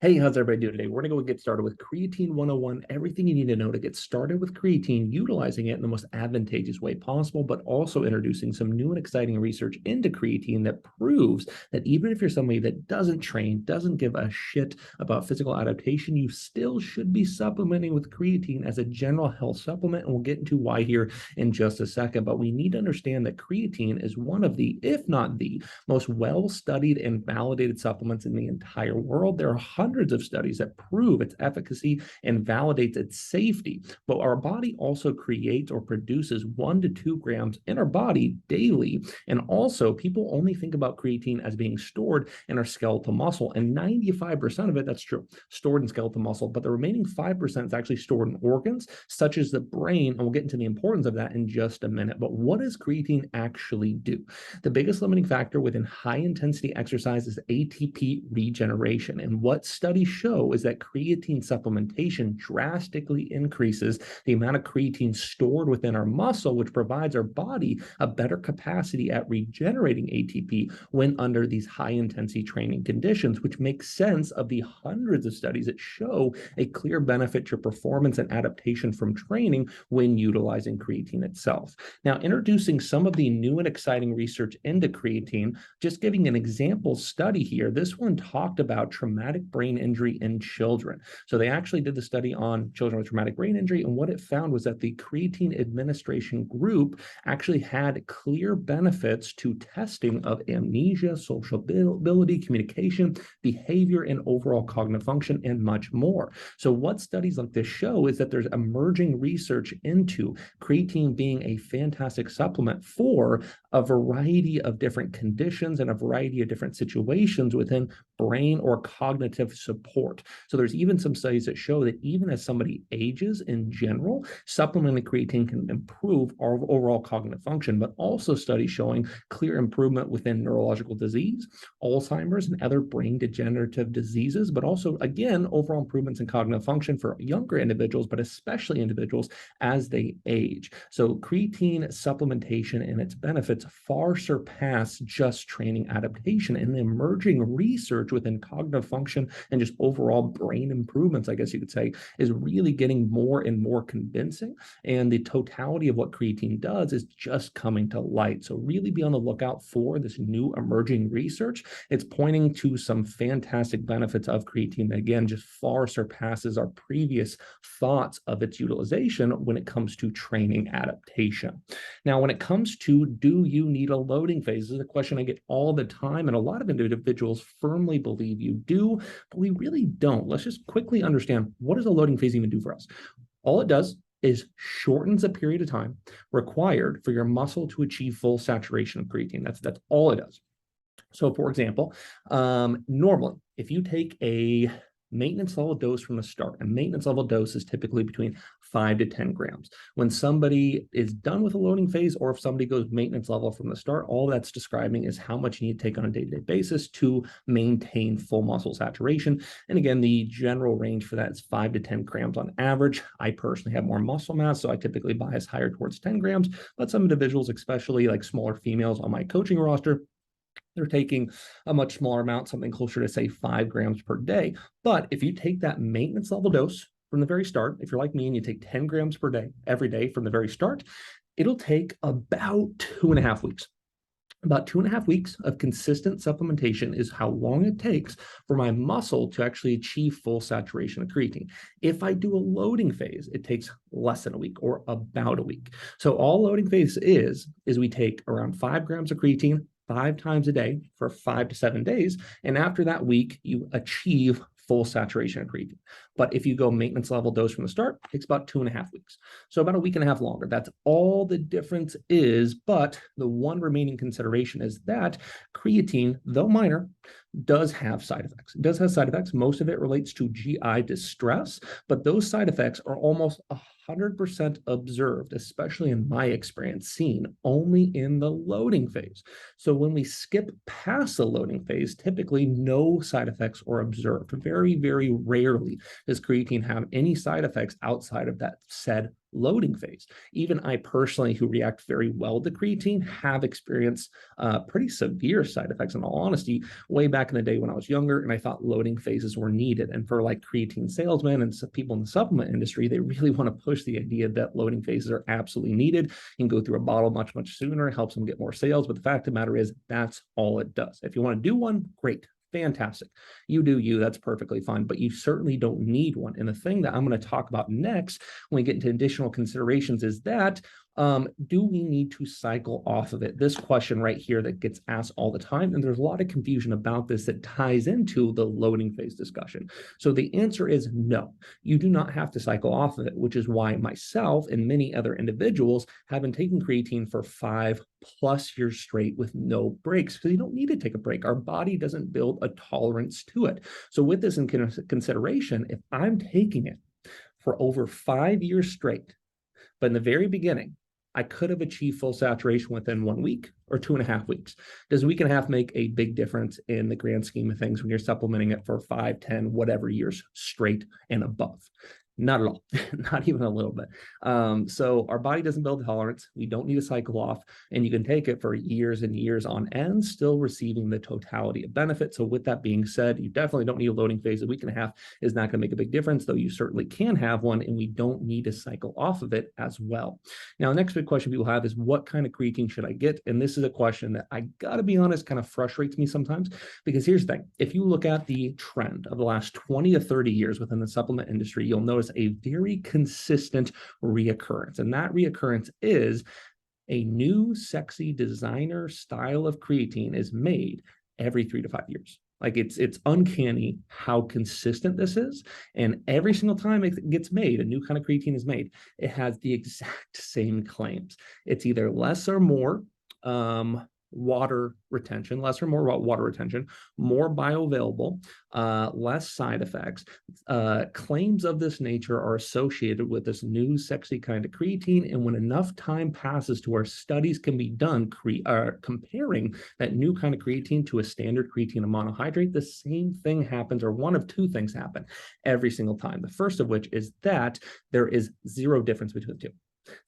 Hey, how's everybody doing today? We're going to go get started with Creatine 101, everything you need to know to get started with creatine, utilizing it in the most advantageous way possible, but also introducing some new and exciting research into creatine that proves that even if you're somebody that doesn't train, doesn't give a shit about physical adaptation, you still should be supplementing with creatine as a general health supplement. And we'll get into why here in just a second. But we need to understand that creatine is one of the, if not the most well-studied and validated supplements in the entire world. There are hundreds of studies that prove its efficacy and validates its safety. But our body also creates or produces 1 to 2 grams in our body daily. And also, people only think about creatine as being stored in our skeletal muscle. And 95% of it, that's true, stored in skeletal muscle. But the remaining 5% is actually stored in organs, such as the brain. And we'll get into the importance of that in just a minute. But what does creatine actually do? The biggest limiting factor within high intensity exercise is ATP regeneration. And what studies show is that creatine supplementation drastically increases the amount of creatine stored within our muscle, which provides our body a better capacity at regenerating ATP when under these high intensity training conditions, which makes sense of the hundreds of studies that show a clear benefit to performance and adaptation from training when utilizing creatine itself. Now, introducing some of the new and exciting research into creatine, just giving an example study here, this one talked about traumatic brain injury in children. So they actually did the study on children with traumatic brain injury, and what it found was that the creatine administration group actually had clear benefits to testing of amnesia, social ability, communication, behavior, and overall cognitive function, and much more. So what studies like this show is that there's emerging research into creatine being a fantastic supplement for a variety of different conditions and a variety of different situations within brain or cognitive support. So there's even some studies that show that even as somebody ages in general, supplementing creatine can improve our overall cognitive function, but also studies showing clear improvement within neurological disease, Alzheimer's, and other brain degenerative diseases, but also, again, overall improvements in cognitive function for younger individuals, but especially individuals as they age. So creatine supplementation and its benefits far surpass just training adaptation, and the emerging research within cognitive function and just overall brain improvements, I guess you could say, is really getting more and more convincing. And the totality of what creatine does is just coming to light. So really be on the lookout for this new emerging research. It's pointing to some fantastic benefits of creatine that, again, just far surpasses our previous thoughts of its utilization when it comes to training adaptation. Now, when it comes to do you need a loading phase, this is a question I get all the time, and a lot of individuals firmly believe you do, but we really don't. Let's just quickly understand, what does a loading phase even do for us? All it does is shortens the period of time required for your muscle to achieve full saturation of creatine. That's all it does. So for example, normally, if you take a maintenance level dose from the start, a maintenance level dose is typically between 5 to 10 grams. When somebody is done with a loading phase, or if somebody goes maintenance level from the start, all that's describing is how much you need to take on a day-to-day basis to maintain full muscle saturation. And again, the general range for that is 5 to 10 grams on average. I personally have more muscle mass, so I typically bias higher towards 10 grams, but some individuals, especially like smaller females on my coaching roster, they're taking a much smaller amount, something closer to, say, 5 grams per day. But if you take that maintenance level dose from the very start, if you're like me and you take 10 grams per day, every day from the very start, it'll take about 2.5 weeks. About 2.5 weeks of consistent supplementation is how long it takes for my muscle to actually achieve full saturation of creatine. If I do a loading phase, it takes less than a week, or about a week. So all loading phase is we take around 5 grams of creatine 5 times a day for 5 to 7 days. And after that week, you achieve full saturation of creatine. But if you go maintenance level dose from the start, it takes about 2.5 weeks. So about a week and a half longer. That's all the difference is. But the one remaining consideration is that creatine, though minor, does have side effects. It does have side effects. Most of it relates to GI distress, but those side effects are almost 100% observed, especially in my experience, seen only in the loading phase. So when we skip past the loading phase, typically no side effects are observed. Very, very rarely does creatine have any side effects outside of that said loading phase. Even I personally, who react very well to creatine, have experienced pretty severe side effects, in all honesty, way back in the day when I was younger, and I thought loading phases were needed. And for like creatine salesmen and people in the supplement industry, they really want to push the idea that loading phases are absolutely needed. You can go through a bottle much, much sooner, it helps them get more sales. But the fact of the matter is, that's all it does. If you want to do one, great. Fantastic. You do you, that's perfectly fine, but you certainly don't need one. And the thing that I'm going to talk about next when we get into additional considerations is that do we need to cycle off of it? This question right here that gets asked all the time, and there's a lot of confusion about this that ties into the loading phase discussion. So the answer is no, you do not have to cycle off of it, which is why myself and many other individuals have been taking creatine for 5+ years straight with no breaks, because you don't need to take a break. Our body doesn't build a tolerance to it. So with this in consideration, if I'm taking it for over 5 years straight, but in the very beginning, I could have achieved full saturation within 1 week or 2.5 weeks. Does a week and a half make a big difference in the grand scheme of things when you're supplementing it for 5, 10, whatever years straight and above? Not at all, not even a little bit. So our body doesn't build tolerance. We don't need to cycle off, and you can take it for years and years on end, still receiving the totality of benefit. So with that being said, you definitely don't need a loading phase. A week and a half is not going to make a big difference, though you certainly can have one, and we don't need to cycle off of it as well. Now, the next big question people have is, what kind of creatine should I get? And this is a question that I got to be honest, kind of frustrates me sometimes, because here's the thing. If you look at the trend of the last 20 to 30 years within the supplement industry, you'll notice a very consistent reoccurrence. And that reoccurrence is a new sexy designer style of creatine is made every 3 to 5 years. Like it's uncanny how consistent this is. And every single time it gets made, a new kind of creatine is made, it has the exact same claims. It's either less or more water retention, less or more water retention, more bioavailable, less side effects. Claims of this nature are associated with this new sexy kind of creatine. And when enough time passes to where studies can be done comparing that new kind of creatine to a standard creatine monohydrate, the same thing happens, or one of two things happen every single time. The first of which is that there is zero difference between the two.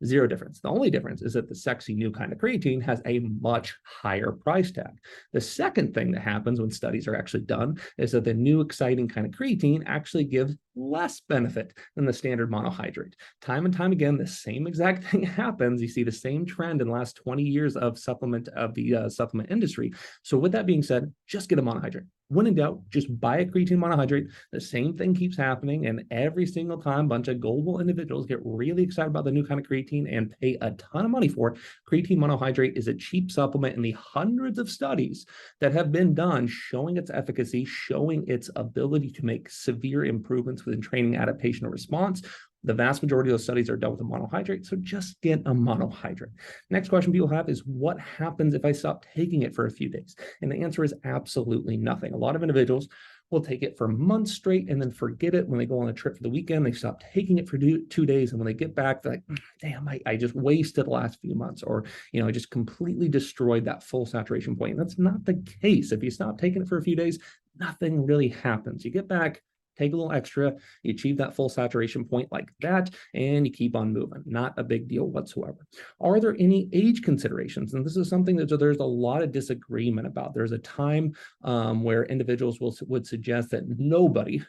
Zero difference. The only difference is that the sexy new kind of creatine has a much higher price tag. The second thing that happens when studies are actually done is that the new exciting kind of creatine actually gives less benefit than the standard monohydrate. Time and time again, the same exact thing happens. You see the same trend in the last 20 years of the supplement industry. So with that being said, just get a monohydrate. When in doubt, just buy a creatine monohydrate. The same thing keeps happening, and every single time a bunch of gullible individuals get really excited about the new kind of creatine and pay a ton of money for it. Creatine monohydrate is a cheap supplement, and the hundreds of studies that have been done showing its efficacy, showing its ability to make severe improvements within training, adaptation, or response. The vast majority of those studies are done with a monohydrate, so just get a monohydrate. Next question people have is, what happens if I stop taking it for a few days? And the answer is absolutely nothing. A lot of individuals will take it for months straight and then forget it. When they go on a trip for the weekend, they stop taking it for 2 days. And when they get back, they're like, damn, I just wasted the last few months, or, I just completely destroyed that full saturation point. And that's not the case. If you stop taking it for a few days, nothing really happens. You get back, take a little extra, you achieve that full saturation point like that, and you keep on moving. Not a big deal whatsoever. Are there any age considerations? And this is something that there's a lot of disagreement about. There's a time where individuals would suggest that nobody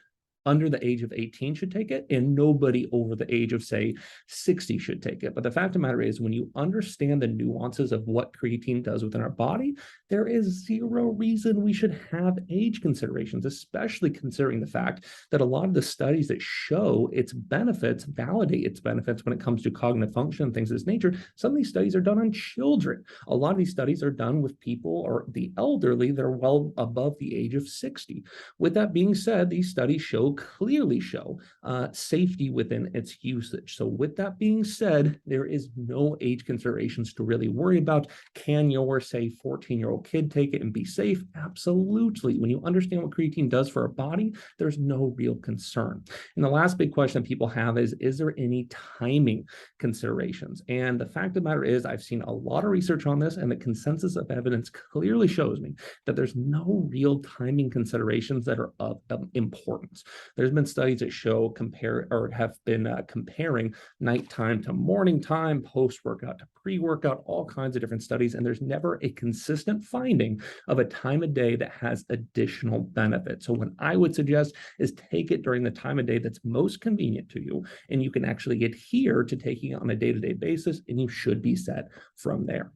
under the age of 18 should take it, and nobody over the age of, say, 60 should take it. But the fact of the matter is, when you understand the nuances of what creatine does within our body, there is zero reason we should have age considerations, especially considering the fact that a lot of the studies that show its benefits, validate its benefits when it comes to cognitive function and things of this nature. Some of these studies are done on children. A lot of these studies are done with people or the elderly that are well above the age of 60. With that being said, these studies clearly show safety within its usage. So with that being said, there is no age considerations to really worry about. Can your, say, 14-year-old 5-year-old kid take it and be safe? Absolutely. When you understand what creatine does for our body, there's no real concern. And the last big question people have is there any timing considerations? And the fact of the matter is, I've seen a lot of research on this, and the consensus of evidence clearly shows me that there's no real timing considerations that are of importance. There's been studies that show have been comparing nighttime to morning time, post-workout to pre-workout, all kinds of different studies, and there's never a consistent finding of a time of day that has additional benefit. So what I would suggest is take it during the time of day that's most convenient to you, and you can actually adhere to taking it on a day-to-day basis, and you should be set from there.